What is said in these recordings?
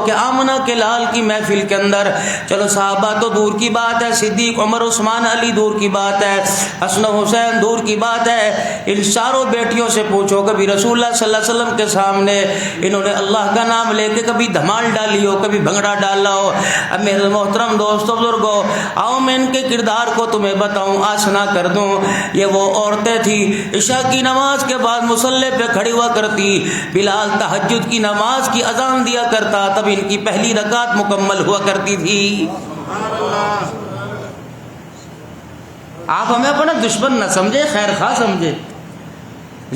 کہ آمنہ کے لال کی محفل کے اندر چلو صحابہ تو دور کی بات ہے، صدیق عمر عثمان علی دور کی بات ہے، حسن حسین دور کی بات ہے، ان چاروں بیٹیوں سے پوچھو کبھی رسول اللہ صلی اللہ علیہ وسلم کے سامنے انہوں نے اللہ کا نام لے کے کبھی دھمال ڈالی ہو، کبھی بھنگڑا ڈالا ہو؟ اب میرے محترم دوستو بزرگو، آؤ میں ان کے کردار کو تمہیں بتاؤں، آشنا کر دوں۔ یہ وہ عورتیں تھیں عشاء کی نماز کے بعد مصلی پہ کھڑی ہوا کرتی، بلال تہجد کی نماز کی اذان دیا کرتا، تب ان کی پہلی رکعت مکمل ہوا کرتی تھی۔ آپ ہمیں اپنا دشمن نہ سمجھے، خیر خواہ سمجھے۔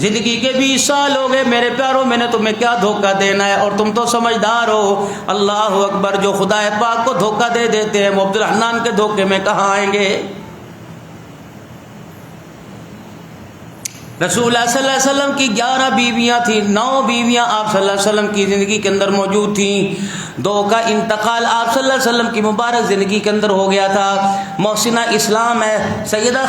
زندگی کے 20 سال ہو گئے میرے پیاروں، میں نے تمہیں کیا دھوکہ دینا ہے، اور تم تو سمجھدار ہو۔ اللہ اکبر، جو خدا پاک کو دھوکہ دے دیتے ہیں وہ عبد الرحمن کے دھوکے میں کہاں آئیں گے؟ رسول اللہ صلی اللہ علیہ وسلم کی 11 بیویاں تھیں، 9 بیویاں آپ صلی اللہ علیہ وسلم کی زندگی کے اندر موجود تھیں، 2 کا انتقال آپ صلی اللہ علیہ وسلم کی مبارک زندگی کے اندر ہو گیا تھا۔ محسنہ اسلام ہے سیدہ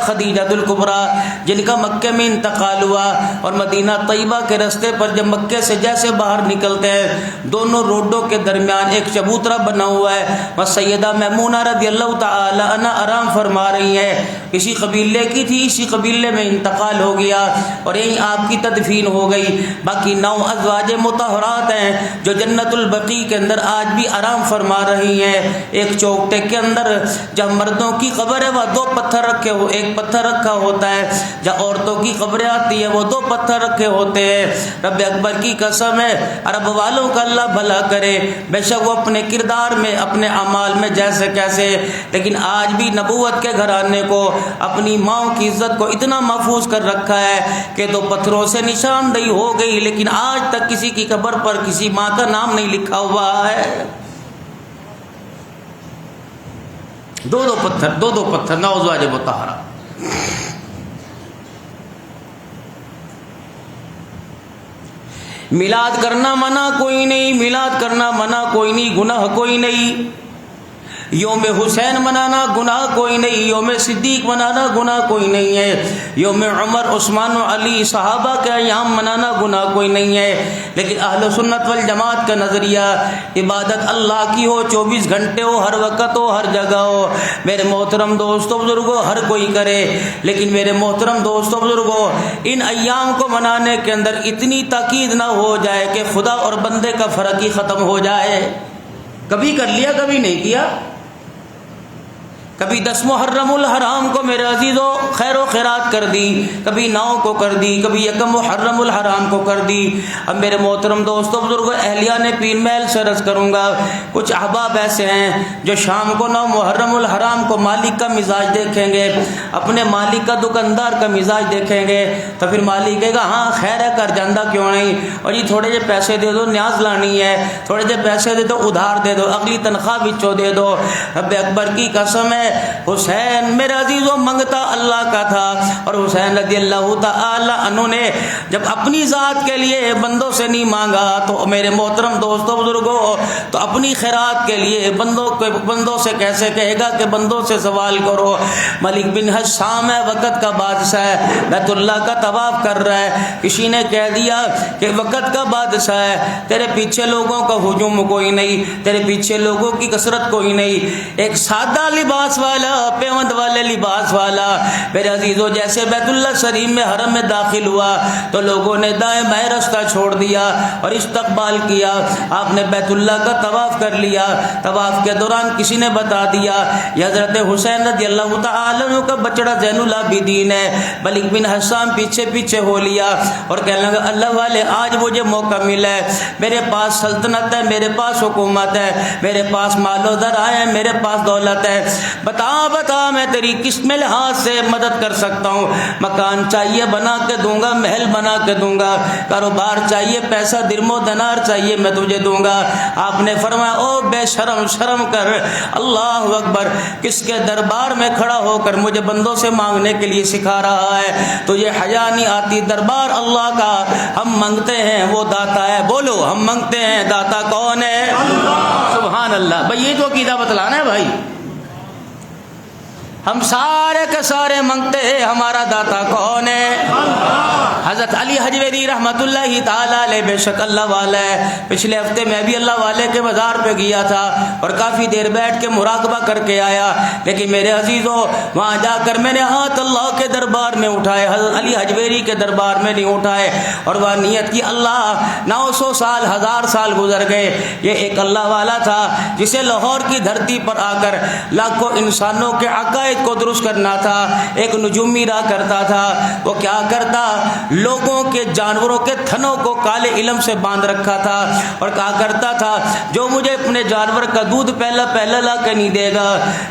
خدیجہ الکبریٰ، جن کا مکے میں انتقال ہوا، اور مدینہ طیبہ کے راستے پر جب مکے سے جیسے باہر نکلتے ہیں، دونوں روڈوں کے درمیان ایک چبوترا بنا ہوا ہے، وہ سیدہ میمونہ رضی اللہ تعالی عنہا آرام فرما رہی ہیں۔ اسی قبیلے کی تھی، اسی قبیلے میں انتقال ہو گیا اور یہیں آپ کی تدفین ہو گئی۔ باقی 9 ازواج مطہرات ہیں جو جنت البقیع کے اندر آج بھی آرام فرما رہی ہیں۔ ایک چوکٹے کے اندر جہاں مردوں کی قبر ہے وہ 2 پتھر رکھے ہو، ایک پتھر رکھا ہوتا ہے، جہاں عورتوں کی قبریں آتی ہے وہ 2 پتھر رکھے ہوتے ہیں۔ رب اکبر کی قسم ہے، عرب والوں کا اللہ بھلا کرے، بے شک وہ اپنے کردار میں، اپنے اعمال میں جیسے کیسے، لیکن آج بھی نبوت کے گھرانے کو، اپنی ماں کی عزت کو اتنا محفوظ کر رکھا ہے کہ 2 پتھروں سے نشاندہی ہو گئی، لیکن آج تک کسی کی قبر پر کسی ماں کا نام نہیں لکھا ہوا ہے۔ 2 پتھر 9 ازواج مطہرہ۔ میلاد کرنا منع کوئی نہیں، میلاد کرنا منع کوئی نہیں، گناہ کوئی نہیں۔ یوم حسین منانا گناہ کوئی نہیں، یوم صدیق منانا گناہ کوئی نہیں ہے، یوم عمر عثمان و علی صحابہ کے ایام منانا گناہ کوئی نہیں ہے، لیکن اہل سنت والجماعت کا نظریہ عبادت اللہ کی ہو، 24 گھنٹے ہو، ہر وقت ہو، ہر جگہ ہو۔ میرے محترم دوستو بزرگوں، ہر کوئی کرے، لیکن میرے محترم دوستو بزرگوں، ان ایام کو منانے کے اندر اتنی تاکید نہ ہو جائے کہ خدا اور بندے کا فرق ہی ختم ہو جائے۔ کبھی کر لیا، کبھی نہیں کیا۔ کبھی 10 محرم الحرام کو میرے عزیزوں خیر و خیرات کر دی، کبھی 9 کو کر دی، کبھی 1 محرم الحرام کو کر دی۔ اب میرے محترم دوستوں بزرگوں، اہلیان پیر محل سے عرض کروں گا، کچھ احباب ایسے ہیں جو شام کو 9 محرم الحرام کو مالک کا مزاج دیکھیں گے، اپنے مالک کا دکاندار کا مزاج دیکھیں گے، تو پھر مالک کہے گا ہاں خیر ہے، کر جاندہ کیوں نہیں، اور یہ تھوڑے جے پیسے دے دو، نیاز لانی ہے، تھوڑے جے پیسے دے دو، ادھار دے دو، اگلی تنخواہ بچو دے دو۔ رب اکبر کی قسم ہے، حسین میرے عزیزوں منگتا اللہ کا تھا، اور حسین رضی اللہ تعالی عنہ نے جب اپنی ذات کے لیے بندوں سے نہیں مانگا تو میرے محترم دوستوں بزرگوں تو اپنی خیرات کے لیے بندوں سے کیسے کہے گا کہ بندوں سے سوال کرو۔ ملک بن حشام ہے، وقت کا بادشاہ ہے، بیت اللہ کا طواف کر رہا ہے، کسی نے کہہ دیا کہ وقت کا بادشاہ ہے، تیرے پیچھے لوگوں کا ہجوم کوئی نہیں، تیرے پیچھے لوگوں کی کثرت کوئی نہیں، ایک سادہ لباس والا، پیوند والے لباس والا میرے عزیزوں جیسے بیت اللہ شریف میں حرم میں داخل ہوا تو لوگوں نے دائیں بائیں راستہ چھوڑ دیا اور استقبال کیا۔ آپ نے بیت اللہ کا طواف کر لیا، طواف کے دوران کسی نے بتا دیا یہ حضرت حسین رضی اللہ تعالی عنہ کا بچڑا زین العابدین ہے۔ ملک بن حشام پیچھے پیچھے ہو لیا اور کہنے لگا اللہ والے آج مجھے موقع ملا ہے، میرے پاس سلطنت ہے، میرے پاس حکومت ہے، میرے پاس مال و زر ہے، میرے پاس دولت ہے، بتا میں تیری کس میں لحاظ سے مدد کر سکتا ہوں، مکان چاہیے بنا کے دوں گا، محل بنا کے دوں گا، کاروبار چاہیے، پیسہ درم و دینار چاہیے میں تجھے دوں گا۔ آپ نے فرمایا او بے شرم، شرم کر، اللہ اکبر، کس کے دربار میں کھڑا ہو کر مجھے بندوں سے مانگنے کے لیے سکھا رہا ہے، تجھے حیا نہیں آتی؟ دربار اللہ کا، ہم مانگتے ہیں وہ داتا ہے، بولو ہم مانگتے ہیں داتا کون ہے؟ سبحان اللہ۔ بھائی یہ تو عقیدہ بتلانا ہے بھائی، ہم سارے کے سارے منگتے ہیں ہمارا داتا کون ہے؟ حضرت علی حجویری رحمت اللہ تعالیٰ علیہ بے شک اللہ والا ہے. پچھلے ہفتے میں بھی اللہ والے کے مزار پہ گیا تھا اور کافی دیر بیٹھ کے مراقبہ کر کے آیا، لیکن میرے عزیزوں وہاں جا کر میں نے ہاتھ اللہ کے دربار میں اٹھائے، حضرت علی حجویری کے دربار میں نہیں اٹھائے، اور وہ نیت کی اللہ 900 سال 1000 سال گزر گئے، یہ ایک اللہ والا تھا جسے لاہور کی دھرتی پر آ کر لاکھوں انسانوں کے عقائد کو درست کرنا تھا. ایک نجومی رہا کرتا تھا، وہ کیا کرتا، لوگوں کے جانوروں کے تھنوں کو کالے علم سے باندھ رکھا تھا اور کہا کرتا تھا جو مجھے اپنے جانور کا دودھ پہلا لا کے نہیں دے گا،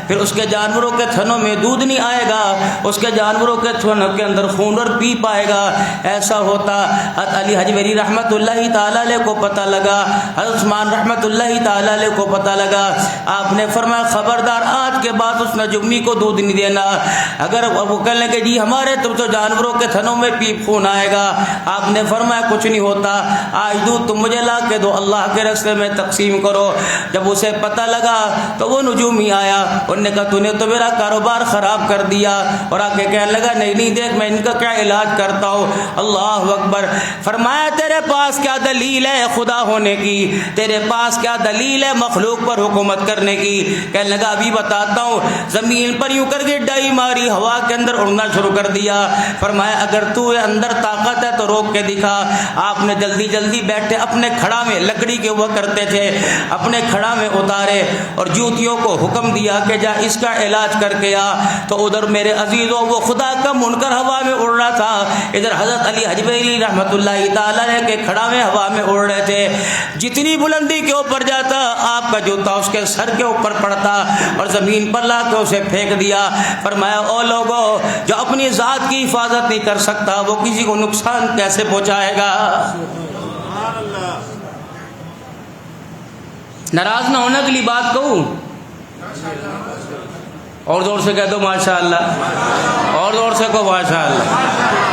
پھر اس کے جانوروں کے تھنوں میں دودھ نہیں آئے گا، اس کے جانوروں کے تھنوں کے اندر خون اور پی پائے گا. ایسا ہوتا. حضرت علی حجویری رحمت اللہ تعالی علیہ کو پتہ لگا، حضرت عثمان رحمت اللہ تعالی علیہ کو پتہ لگا. آپ نے فرمایا خبردار آج کے بعد اس نجومی کو دودھ نہیں دینا. اگر وہ کہنے کہ جی ہمارے تم تو جانوروں کے تھنوں میں پیپ خون آئے گا، آپ نے فرمایا کچھ نہیں ہوتا، آج دودھ تم مجھے لا کے دو، اللہ کے راستے میں تقسیم کرو. جب اسے پتہ لگا تو وہ نجومی آیا، انہوں نے کہا تو نے تو میرا کاروبار خراب کر دیا، اور آ کے کہنے لگا نہیں دیکھ میں ان کا کیا علاج کرتا ہوں. اللہ اکبر. فرمایا تیرے پاس کیا دلیل ہے خدا ہونے کی، تیرے پاس کیا دلیل ہے مخلوق پر حکومت کرنے کی؟ کہنے لگا ابھی بتاتا ہوں. زمین پر یوں کر کے ڈائی ماری، ہوا کے اندر اڑنا شروع کر دیا. فرمایا اگر تو اندر طاقت ہے تو روک کے دکھا. آپ نے جلدی بیٹھے اپنے کھڑا میں لکڑی کے ہوا کرتے تھے، اپنے کھڑا میں اتارے اور جوتیوں کو حکم دیا کہ جا اس کا علاج کر کے آ. تو ادھر میرے عزیزوں وہ خدا کا منکر ہوا میں اڑ رہا تھا، ادھر حضرت علی حجویری رحمت اللہ تعالی کے کھڑا میں ہوا میں اڑ رہے تھے. جتنی بلندی کے اوپر جاتا آپ کا جوتا اس کے سر کے اوپر پڑتا اور زمین پر لا کے اسے پھینک دیا. فرمایا او لوگوں جو اپنی ذات کی حفاظت نہیں کر سکتا وہ کسی کو نقصان کیسے پہنچائے گا؟ ناراض نہ ہونے کے لیے بات کہوں اور زور سے کہہ دو ماشاءاللہ، اور زور سے کہو ماشاءاللہ.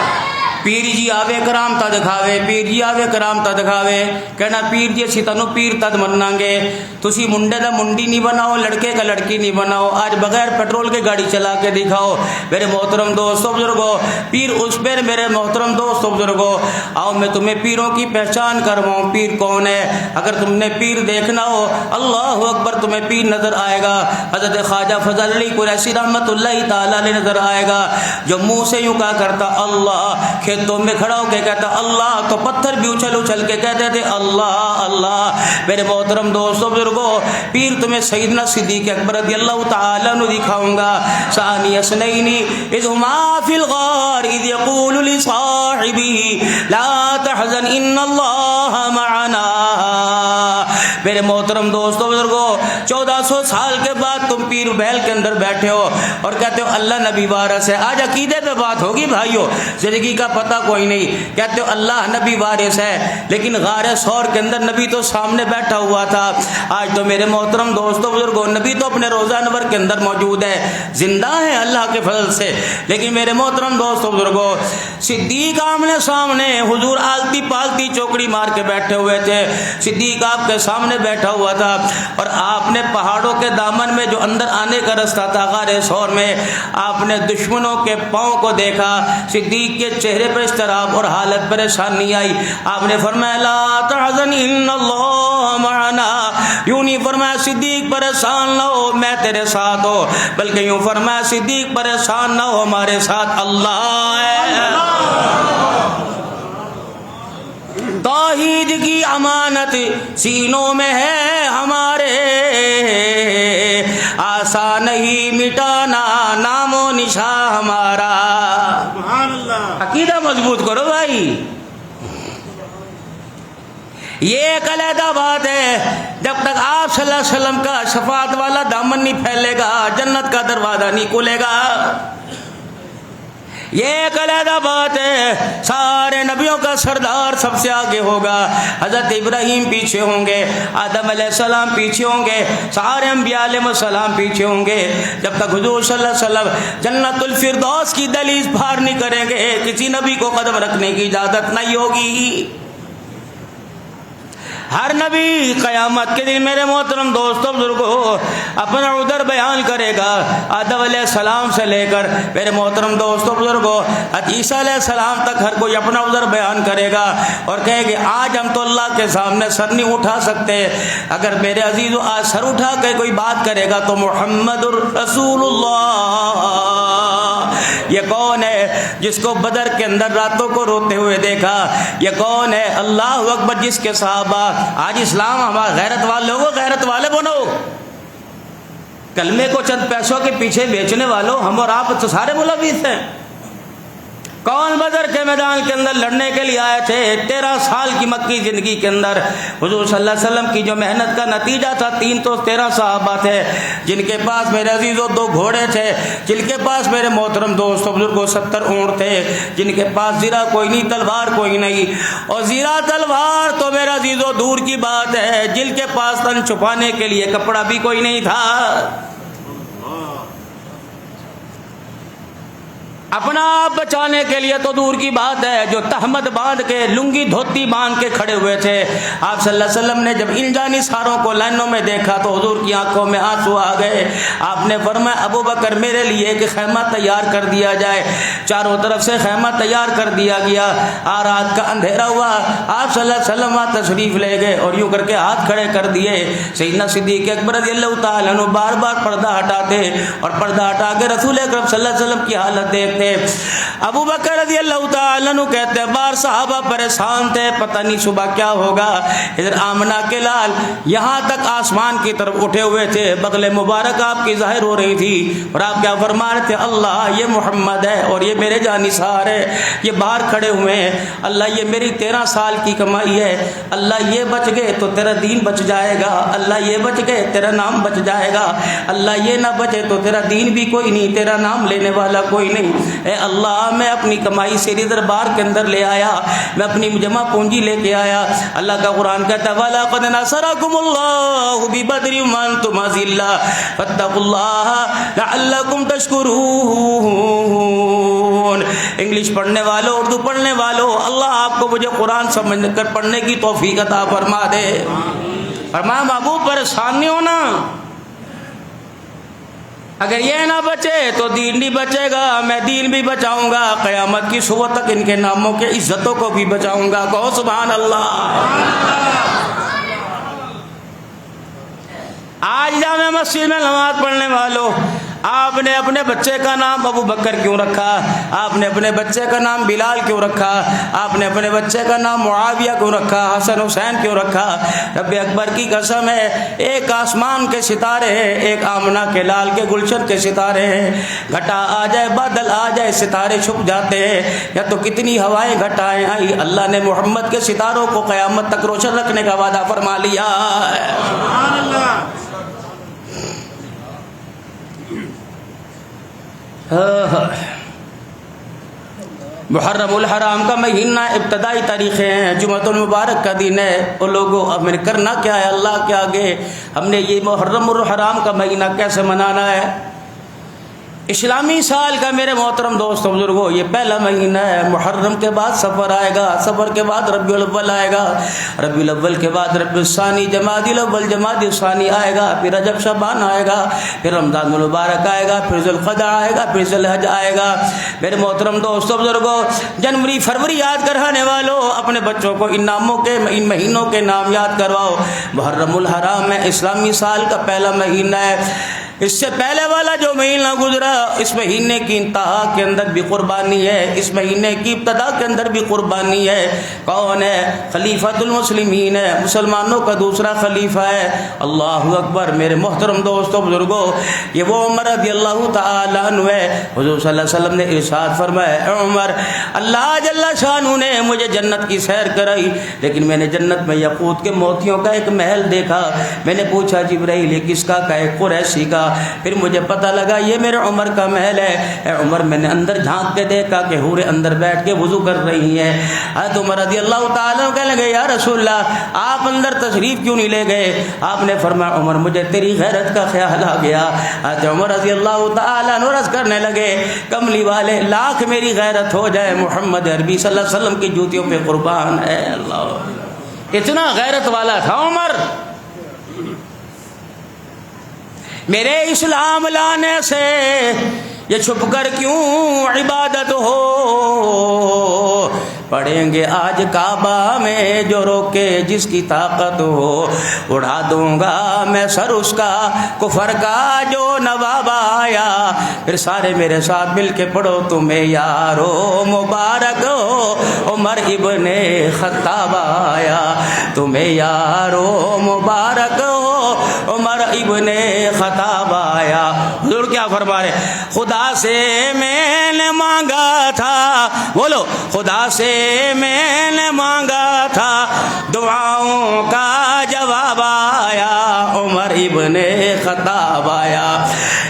پیر جی آوے کرام تا دکھاوے، پیر جی آوے کرام تا دکھاوے. کہنا پیر جی اسی تنو پیر تد مننا گے، تسی منڈے دا منڈی نہیں بناؤ، لڑکے کا لڑکی نہیں بناؤ. آج بغیر پیٹرول کے گاڑی چلا کے دکھاؤ. میرے محترم دوستو بزرگو، پیر اس پیر میرے محترم دوستو بزرگو، آؤ میں تمہیں پیروں کی پہچان کرواؤں. پیر کون ہے؟ اگر تم نے پیر دیکھنا ہو اللہ اکبر تمہیں پیر نظر آئے گا. حضرت خواجہ فضل علی قریشی رحمت اللہ تعالی علیہ نظر آئے گا، جو منہ سے یوں کہا کرتا اللہ، کھیتوں میں کھڑا ہو کے کہتا اللہ، تو پتھر بھی اچھل کے کہتے تھے اللہ اللہ. میرے محترم دوستو بزرگو، پیر تمہیں سیدنا صدیق اکبر رضی اللہ تعالیٰ عنہ دکھاؤں گا. ثانی اثنین اذ ہما فی الغار اذ یقول لصاحبہ لا تحزن ان اللہ معنا. میرے محترم دوستو بزرگو، 1400 سال کے بعد تم پیر بیل کے اندر بیٹھے ہو اور کہتے ہو اللہ نبی وارث ہے. آج عقیدے پہ بات ہوگی بھائیو، زندگی کا پتہ کوئی نہیں. کہتے ہو اللہ نبی وارث ہے، لیکن غار ثور کے اندر نبی تو سامنے بیٹھا ہوا تھا. آج تو میرے محترم دوستو بزرگو نبی تو اپنے روضہ انور کے اندر موجود ہے، زندہ ہے اللہ کے فضل سے. لیکن میرے محترم دوستو بزرگو صدیق آمنے سامنے حضور آلتی پالتی چوکڑی مار کے بیٹھے ہوئے تھے. صدیق آپ کے سامنے بیٹھا ہوا تھا اور آپ نے پہاڑوں کے دامن میں جو اندر آنے کا رستہ تھا غار ثور میں، آپ نے دشمنوں کے پاؤں کو دیکھا. صدیق کے چہرے پر اضطراب اور حالت پریشانی آئی. آپ نے فرمایا لا تحزن ان اللہ معنا. یوں نہیں فرمایا صدیق پریشان نہ ہو میں تیرے ساتھ ہو، بلکہ یوں فرمایا صدیق پریشان نہ ہو ہمارے ساتھ اللہ ہے. توحید کی امانت سینوں میں ہے ہمارے، آسان نہیں مٹانا نام و نشان ہمارا. عقیدہ مضبوط کرو بھائی. یہ ایک علیحدہ بات ہے، جب تک آپ صلی اللہ علیہ وسلم کا شفاعت والا دامن نہیں پھیلے گا جنت کا دروازہ نہیں کھلے گا. یہ ایک علیحدہ بات ہے. سارے نبیوں کا سردار سب سے آگے ہوگا. حضرت ابراہیم پیچھے ہوں گے، آدم علیہ السلام پیچھے ہوں گے، سارے انبیاء علیہ السلام پیچھے ہوں گے. جب تک حضور صلی اللہ علیہ وسلم جنت الفردوس کی دہلیز پار نہیں کریں گے کسی نبی کو قدم رکھنے کی اجازت نہیں ہوگی. ہر نبی قیامت کے دن میرے محترم دوستوں بزرگوں اپنا عذر بیان کرے گا. آدم علیہ السلام سے لے کر میرے محترم دوستوں بزرگوں عیسیٰ علیہ السلام تک ہر کوئی اپنا عذر بیان کرے گا اور کہے گا آج ہم تو اللہ کے سامنے سر نہیں اٹھا سکتے. اگر میرے عزیزو آج سر اٹھا کے کوئی بات کرے گا تو محمد رسول اللہ. یہ کون ہے جس کو بدر کے اندر راتوں کو روتے ہوئے دیکھا؟ یہ کون ہے؟ اللہ اکبر. جس کے صحابہ آج اسلام ہمارا غیرت والے لوگوں غیرت والے بنو. کلمے کو چند پیسوں کے پیچھے بیچنے والوں ہم اور آپ تو سارے ملوث ہیں. کون بدر کے میدان کے اندر لڑنے کے لیے آئے تھے؟ 13 سال کی مکی زندگی کے اندر حضور صلی اللہ علیہ وسلم کی جو محنت کا نتیجہ تھا 3 تو 13 صحابہ تھے جن کے پاس میرے عزیزوں 2 گھوڑے تھے، جن کے پاس میرے محترم دوستوں بزرگوں 70 اونٹ تھے، جن کے پاس زیرہ کوئی نہیں، تلوار کوئی نہیں. اور زیرہ تلوار تو میرے عزیزوں دور کی بات ہے، جن کے پاس تن چھپانے کے لیے کپڑا بھی کوئی نہیں تھا. اپنا آپ بچانے کے لیے تو دور کی بات ہے، جو تہمت باندھ کے لنگی دھوتی باندھ کے کھڑے ہوئے تھے. آپ صلی اللہ علیہ وسلم نے جب ان جانی ساروں کو لائنوں میں دیکھا تو حضور کی آنکھوں میں آنسو آ گئے. آپ نے فرمایا ابو بکر میرے لیے ایک خیمہ تیار کر دیا جائے. چاروں طرف سے خیمہ تیار کر دیا گیا. رات کا اندھیرا ہوا، آپ صلی اللہ علیہ وسلم وہاں تشریف لے گئے اور یوں کر کے ہاتھ کھڑے کر دیے. سیدنا صدیق اکبر رضی اللہ تعالیٰ عنہ بار بار پردہ ہٹاتے اور پردہ ہٹا کے رسول اکرم صلی اللہ علیہ وسلم کی حالت دیکھتے. ابو بکر رضی اللہ تعالیٰ عنہ کہتے بار صحابہ پریشان تھے، پتہ نہیں صبح کیا ہوگا. ادھر آمنہ کے لال یہاں تک آسمان کی طرف اٹھے ہوئے تھے، بغل مبارک آپ کی ظاہر ہو رہی تھی اور آپ کیا فرما رہے تھے؟ اللہ یہ محمد ہے اور یہ میرے جانثار ہے، یہ باہر کھڑے ہوئے ہیں. اللہ یہ میری 13 سال کی کمائی ہے، اللہ یہ بچ گئے تو تیرا دین بچ جائے گا، اللہ یہ بچ گئے تیرا نام بچ جائے گا، اللہ یہ نہ بچے تو تیرا دین بھی کوئی نہیں، تیرا نام لینے والا کوئی نہیں. اے اللہ میں اپنی کمائی سے دربار کے اندر لے آیا، میں اپنی جمع پونجی لے کے آیا. اللہ کا قرآن کہتا ہے وَلَقَدْ نَصَرَكُمُ اللَّهُ بِبَدْرٍ وَأَنْتُمْ أَذِلَّةٌ فَاتَّقُوا اللَّهَ لَعَلَّكُمْ تَشْكُرُونَ. انگلش پڑھنے والوں، اردو پڑھنے والوں، اللہ آپ کو مجھے قرآن سمجھ کر پڑھنے کی توفیق عطا فرما دے. فرمایا محبوب پریشان نہیں ہونا، اگر یہ نہ بچے تو دین نہیں بچے گا، میں دین بھی بچاؤں گا، قیامت کی صبح تک ان کے ناموں کے عزتوں کو بھی بچاؤں گا. کہو سبحان اللہ. آج جامع مسجد میں نماز پڑھنے والوں، آپ نے اپنے بچے کا نام ابو بکر کیوں رکھا؟ آپ نے اپنے بچے کا نام بلال کیوں رکھا؟ آپ نے اپنے بچے کا نام معاویہ کیوں رکھا؟ حسن حسین کیوں رکھا؟ رب اکبر کی قسم ہے، ایک آسمان کے ستارے ہیں، ایک آمنہ کے لال کے گلشن کے ستارے ہیں. گھٹا آ جائے، بادل آ جائے، ستارے چھپ جاتے ہیں. یا تو کتنی ہوائیں گھٹائیں آئی، اللہ نے محمد کے ستاروں کو قیامت تک روشن رکھنے کا وعدہ فرما لیا. سبحان اللہ. محرم الحرام کا مہینہ ابتدائی تاریخیں ہیں، جمعۃ المبارک کا دن ہے. وہ لوگوں اب میں نے کرنا کیا ہے اللہ کے آگے؟ ہم نے یہ محرم الحرام کا مہینہ کیسے منانا ہے؟ اسلامی سال کا میرے محترم دوستوں بزرگوں یہ پہلا مہینہ ہے. محرم کے بعد سفر آئے گا، سفر کے بعد ربیع الاول آئے گا، ربیع الاول کے بعد ربیع الثانی، جمادی الاول، جمادی الثانی آئے گا، پھر رجب شعبان آئے گا، پھر رمضان المبارک آئے گا، پھر ذوالقعدہ آئے گا، پھر ذوالحج آئے گا. میرے محترم دوستوں بزرگوں جنوری فروری یاد کرانے والوں اپنے بچوں کو ان ناموں کے، ان مہینوں کے نام یاد کرواؤ. محرم الحرام ہے، اسلامی سال کا پہلا مہینہ ہے. اس سے پہلے والا جو مہینہ گزرا اس مہینے کی انتہا کے اندر بھی قربانی ہے، اس مہینے کی ابتدا کے اندر بھی قربانی ہے. کون ہے؟ خلیفۃ المسلمین ہے، مسلمانوں کا دوسرا خلیفہ ہے. اللہ اکبر. میرے محترم دوستوں بزرگوں یہ وہ عمر رضی اللہ تعالیٰ عنہ ہے. حضور صلی اللہ علیہ وسلم نے ارشاد فرمایا اے عمر اللہ جل شانہ نے مجھے جنت کی سیر کرائی، لیکن میں نے جنت میں یاقوت کے موتیوں کا ایک محل دیکھا. میں نے پوچھا جبرائیل یہ کس کا ہے؟ قریشی کا. پھر مجھے پتہ لگا یہ میرے عمر کا محل ہے. اے عمر میں نے اندر جھانک کے دیکھا کہ حوریں اندر بیٹھ کے وضو کر رہی ہیں. حضرت عمر رضی اللہ تعالیٰ عنہ کہنے لگے یا رسول اللہ آپ اندر تشریف کیوں نہیں لے گئے؟ آپ نے فرمایا عمر مجھے تیری غیرت کا خیال آ گیا. حضرت عمر رضی اللہ تعالیٰ عنہ عرض کرنے لگے کملی والے لاکھ میری غیرت ہو جائے محمد عربی صلی اللہ علیہ وسلم کی جوتیوں پہ قربان ہے. اللہ اتنا غیرت والا تھا عمر. میرے اسلام لانے سے یہ چھپ کر کیوں عبادت ہو، پڑھیں گے آج کعبہ میں جو روکے جس کی طاقت ہو، اڑا دوں گا میں سر اس کا کفر کا جو نواب آیا. پھر سارے میرے ساتھ مل کے پڑھو تمہیں یارو مبارک ہو عمر ابن خطاب آیا، تمہیں یارو مبارک ہو عمر ابن خطاب آیا. حضور کیا فرما رہے؟ خدا سے میں نے مانگا تھا، بولو خدا سے میں نے مانگا تھا، دعاؤں کا جواب آیا عمر ابن خطاب آیا.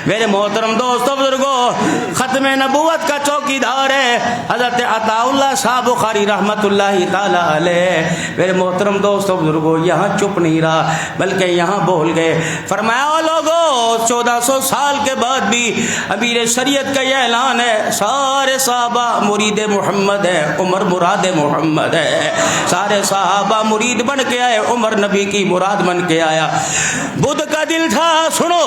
میرے محترم دوستو بزرگوں، ختم نبوت کا چوکیدار ہے حضرت عطا اللہ صاحب بخاری رحمت اللہ تعالی علیہ. میرے محترم دوستو بزرگوں، یہاں چپ نہیں رہا بلکہ یہاں بول گئے. فرمایا او لوگو، 1400 سال کے بعد بھی امیر شریعت کا یہ اعلان ہے، سارے صحابہ مرید محمد ہے، عمر مراد محمد ہے. سارے صحابہ مرید بن کے آئے، عمر نبی کی مراد بن کے آیا. بدھ کا دل تھا، سنو،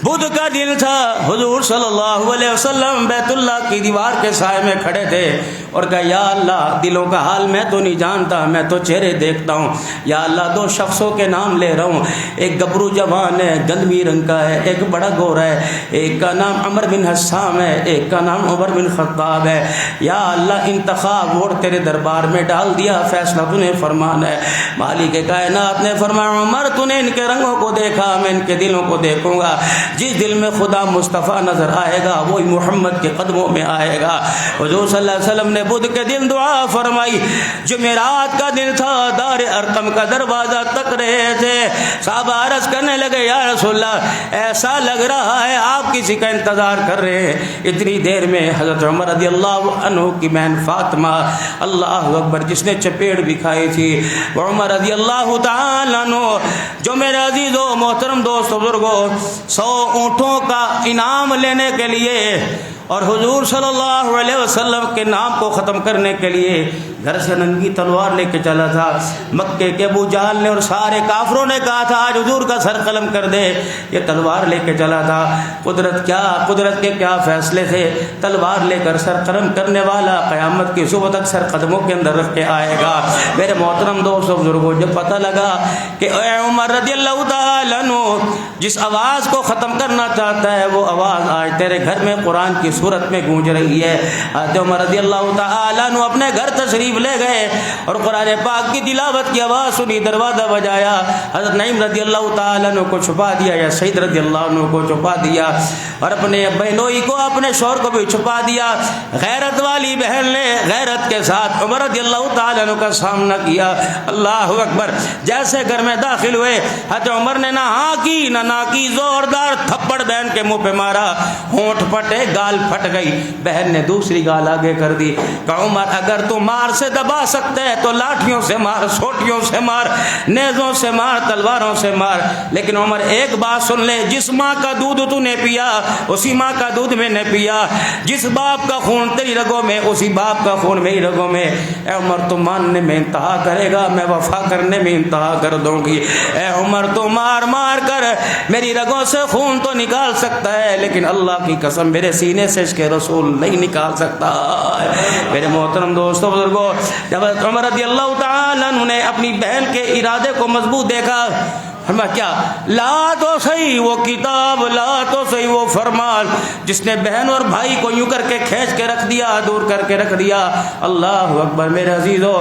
بدھ کا دل تھا. حضور صلی اللہ علیہ وسلم بیت اللہ کی دیوار کے سائے میں کھڑے تھے اور کہا یا اللہ، دلوں کا حال میں تو نہیں جانتا، میں تو چہرے دیکھتا ہوں. یا اللہ، 2 شخصوں کے نام لے رہا ہوں، ایک گبرو جوان ہے، گندمی رنگ کا ہے، ایک بڑا گورا ہے، ایک کا نام عمر بن حسام ہے، ایک کا نام عمر بن خطاب ہے. یا اللہ، انتخاب ووٹ تیرے دربار میں ڈال دیا، فیصلہ تو نے فرمانا ہے. مالک کائنات نے فرمایا عمر، تو نے ان کے رنگوں کو دیکھا، میں ان کے دلوں کو دیکھوں گا. جس دل میں خدا مصطفیٰ نظر آئے گا وہی محمد کے قدموں میں آئے گا. حضور صلی اللہ علیہ وسلم نے بدھ کے دن دعا فرمائی. جمعرات کا دن تھا، دار ارقم کا دروازہ تک رہے تھے. صحابہ عرض کرنے لگے یا رسول اللہ، ایسا لگ رہا ہے آپ کسی کا انتظار کر رہے ہیں. اتنی دیر میں حضرت عمر رضی اللہ عنہ کی بہن فاطمہ، اللہ اکبر، جس نے چپیڑ بھی کھائی تھی، وہ عمر رضی اللہ تعالیٰ عنہ، جو میرے عزیز و محترم دوست بزرگوں 100 اونٹوں کا انعام لینے کے لیے اور حضور صلی اللہ علیہ وسلم کے نام کو ختم کرنے کے لیے گھر سے ننگی تلوار لے کے چلا تھا. مکے کے ابو جہل نے اور سارے کافروں نے کہا تھا آج حضور کا سر قلم کر دے. یہ تلوار لے کے چلا تھا. قدرت کے کیا فیصلے تھے. تلوار لے کر سر قلم کرنے والا قیامت کی صبح تک سر قدموں کے اندر رکھ کے آئے گا. میرے محترم دوستوں بزرگوں، جب پتہ لگا کہ اے عمر رضی اللہ تعالیٰ عنہ جس آواز کو ختم کرنا چاہتا ہے وہ آواز آج تیرے گھر میں قرآن کی صورت میں گونج رہی ہے. حضرت عمر رضی اللہ تعالیٰ عنہ اپنے گھر تشریف لے گئے اور قرآن پاک کی تلاوت کی آواز سنی. دروازہ بجایا. حضرت نعیم رضی اللہ تعالیٰ عنہ کو چھپا دیا یا سعید رضی اللہ عنہ کو چھپا دیا اور اپنے بہنوئی کو، اپنے شوہر کو بھی چھپا دیا. غیرت والی بہن نے غیرت کے ساتھ عمر رضی اللہ تعالیٰ عنہ کا سامنا کیا. اللہ اکبر. جیسے گھر میں داخل ہوئے حضرت عمر نے نہ ہاں کی نہ نہ کی، زوردار تھپڑ بہن کے منہ پہ مارا. ہونٹ پھٹے، گال پھٹ گئی. بہن نے دوسری گال آگے کر دی. کہ عمر اگر تو مار سے دبا سکتے ہے تو لاٹھیوں سے مار، سوٹیوں سے مار، نیزوں سے مار، تلواروں سے مار. لیکن عمر ایک بات سن لے، جس ماں کا دودھ تو نے پیا اسی ماں کا دودھ میں نے پیا، جس باپ کا خون تیری رگوں میں اسی باپ کا خون میری رگوں میں. اے عمر تو ماننے میں انتہا کرے گا، میں وفا کرنے میں انتہا کر دوں گی. اے عمر تو مار مار کر میری رگوں سے خون تو نکال سکتا ہے لیکن اللہ کی قسم میرے سینے سے اس کے رسول نہیں نکال سکتا. میرے محترم دوستوں بزرگوں، جب عمر رضی اللہ تعالیٰ عنہ نے اپنی بہن کے ارادے کو مضبوط دیکھا، فرمایا کیا؟ لا تو صحیح وہ کتاب، لا تو صحیح وہ فرمان جس نے بہن اور بھائی کو یوں کر کے کھینچ کے رکھ دیا، دور کر کے رکھ دیا. اللہ اکبر. میرے عزیزو،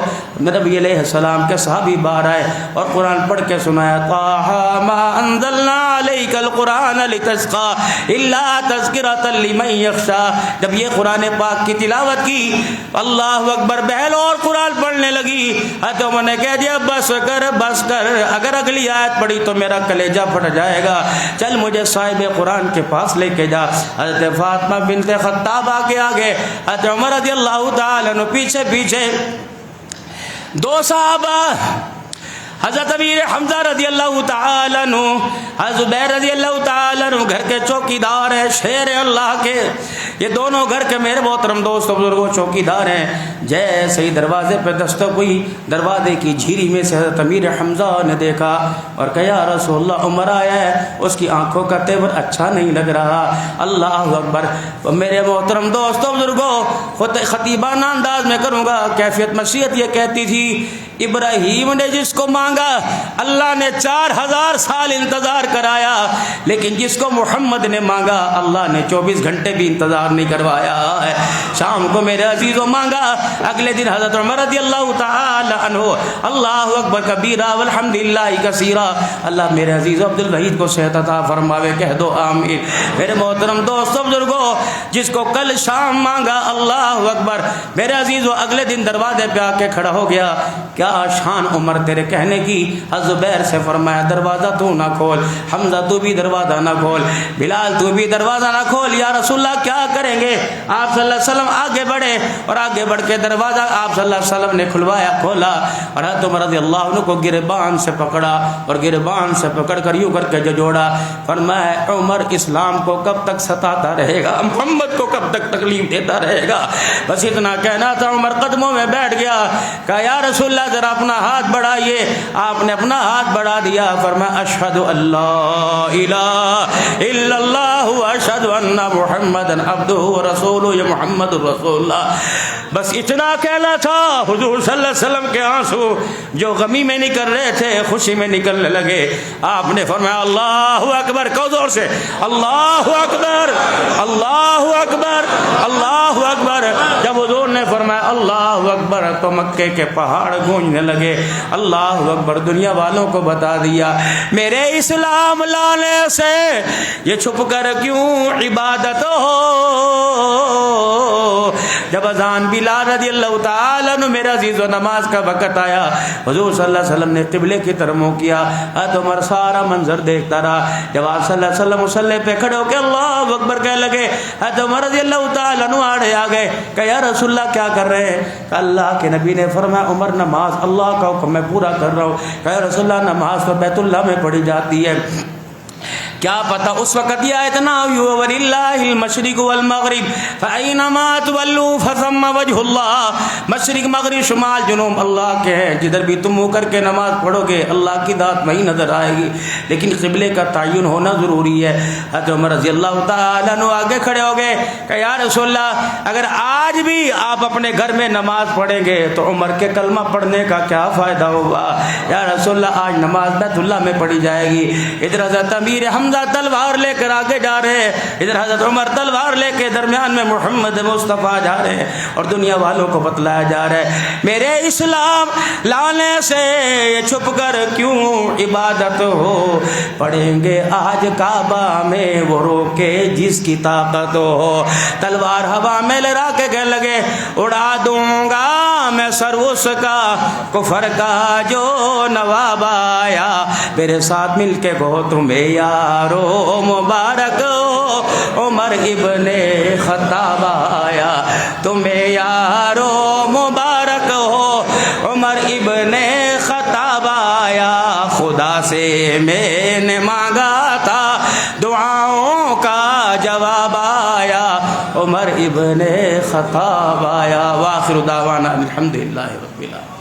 نبی علیہ السلام کے صحابی باہر آئے اور قرآن پڑھ کے سنایا طٰہٰ ما انزلنا علیک القرآن لتشقى الا تذکرۃ لمن یخشیٰ. جب یہ قرآن پاک کی تلاوت کی، اللہ اکبر، بہن اور قرآن پڑھنے لگی. حضرت عمر نے کہہ دیا بس کر بس کر، اگر اگلی آیت پڑھی تو میرا کلیجہ پھٹ جائے گا، چل مجھے صاحب قرآن کے پاس لے کے جا. حضرت فاطمہ بنت خطاب آگے، حضرت عمر رضی اللہ تعالیٰ عنہ پیچھے پیچھے. 2 صحابہ، حضرت امیر حمزہ رضی اللہ تعالیٰ عنہ، حضرت زبیر رضی اللہ تعالیٰ عنہ گھر کے چوکیدار ہیں، شیر اللہ کے. یہ دونوں گھر کے میرے محترم دوست بزرگوں چوکیدار ہیں. جیسے ہی دروازے پہ دستک ہوئی، دروازے کی جھیری میں سے حضرت امیر حمزہ نے دیکھا اور کہا یا رسول اللہ عمر آیا ہے، اس کی آنکھوں کا تیور اچھا نہیں لگ رہا۔ اللہ اکبر۔ میرے محترم دوستوں بزرگوں، خطیبانہ انداز میں کروں گا، کیفیت مشیت یہ کہتی تھی ابراہیم نے جس کو مانگا اللہ نے 4000 سال انتظار کرایا، لیکن جس کو محمد نے مانگا اللہ نے 24 گھنٹے بھی انتظار نہیں کروایا ہے۔ شام کو میرے عزیزوں مانگا، اگلے دن حضرت عمر رضی اللہ تعالی عنہ اللہ اکبر کبیرہ والحمدللہ کثیرہ۔ اللہ میرے عزیز عبد الوحید کو صحت عطا فرماوے، کہہ دو آمین۔ میرے محترم دوستوں بزرگوں، جس کو کل شام مانگا اللہ اکبر، میرے عزیزوں اگلے دن دروازے پہ آ کے کھڑا ہو گیا۔ کیا شان عمر تیرے کہنے کی؟ زبیر سے فرمایا دروازہ تو نہ کھول، حمزہ تو بھی دروازہ نہ کھول، بلال تو بھی دروازہ نہ کھول۔ یا رسول اللہ کیا کریں گے؟ آپ صلی اللہ علیہ وسلم آگے بڑھے اور آگے بڑھ کے دروازہ آپ صلی اللہ علیہ وسلم نے کھلوایا، کھولا اور حضرت عمر رضی اللہ عنہ کو گریبان سے پکڑا اور گریبان سے پکڑ کر یوں کر کے جوڑا، فرمایا عمر اسلام کو کب تک ستاتا رہے گا، محمد کو کب تک تکلیف دیتا رہے گا؟ بس اتنا کہنا تھا۔ عمر قدموں میں بیٹھ گیا، کہا یا رسول اللہ ذرا اپنا ہاتھ بڑھائیے۔ آپ نے اپنا ہاتھ بڑھا دیا، فرمایا اشہد اللہ الہ الا اللہ واشہد ان محمد عبدہ ورسولہ، یا محمد رسول اللہ۔ بس اتنا کہنا تھا، حضور صلی اللہ علیہ وسلم کے آنسو جو غمی میں نکل رہے تھے خوشی میں نکلنے لگے۔ آپ نے فرمایا اللہ اکبر، کو زور سے اللہ اکبر، اللہ اکبر، اللہ اکبر۔ جب حضور نے فرمایا اللہ اکبر تو مکے کے پہاڑ گونجنے لگے۔ اللہ اکبر، دنیا والوں کو بتا دیا میرے اسلام لانے سے یہ چھپ کر کیوں عبادت ہو۔ جب اذان بلال رضی اللہ تعالیٰ عنہ میرے عزیز و نماز کا وقت آیا، حضور صلی اللہ علیہ وسلم نے قبلے کی طرف منہ کیا، حضرت عمر سارا منظر دیکھتا رہا۔ جب آپ صلی اللہ علیہ وسلم مصلی پہ کھڑے ہو کے اللہ اکبر کہنے لگے، حضرت عمر رضی اللہ تعالیٰ عنہ آڑے آ گئے، کہ یا رسول اللہ کیا کر رہے ہیں؟ کہ اللہ کے نبی نے فرمایا عمر نماز اللہ کا حکم میں پورا کر رہا ہوں۔ کہ یا رسول اللہ نماز تو بیت اللہ میں پڑھی جاتی ہے، کیا پتہ اس وقت یہ آیت نہ ہوئی وَلِلَّهِ الْمَشْرِقُ وَالْمَغْرِبُ فَأَيْنَمَا تُوَلُّوا فَثَمَّ وَجْهُ اللَّهِ۔ مشرق مغرب شمال جنوب اللہ کے ہیں، جدھر بھی تم منہ کر کے نماز پڑھو گے اللہ کی ذات وہیں نظر آئے گی، لیکن قبلے کا تعین ہونا ضروری ہے۔ حضرت عمر رضی اللہ تعالیٰ عنہ آگے کھڑے ہو گئے کہ یا رسول اللہ اگر آج بھی آپ اپنے گھر میں نماز پڑھیں گے تو عمر کے کلمہ پڑھنے کا کیا فائدہ ہوگا؟ یا رسول اللہ آج نماز بیت اللہ میں پڑھی جائے گی۔ ادھر حضرت امیر حمزہ تلوار لے کر آگے جا رہے ہیں، ادھر حضرت عمر تلوار لے کے درمیان میں محمد مصطفیٰ جا رہے ہیں اور دنیا والوں کو بتلایا جا رہا ہے میرے اسلام لانے سے یہ چھپ کر کیوں عبادت ہو۔ پڑھیں گے آج کعبہ میں وہ روکے جس کی طاقت ہو۔ تلوار ہوا میں لہرا کے کہنے لگے اڑا دوں گا میں سر اس کا کفر کا جو نواب آیا، میرے ساتھ مل کے کہو تمہیں یارو مبارک ہو عمر ابن خطاب آیا، تمہیں یارو مبارک ہو عمر ابن خطاب آیا۔ خدا سے میں نے مانگا تھا دعاؤں کا جواب آیا، عمر ابن خطاب آیا۔ وآخر دعوانا الحمدللہ رب العالمین۔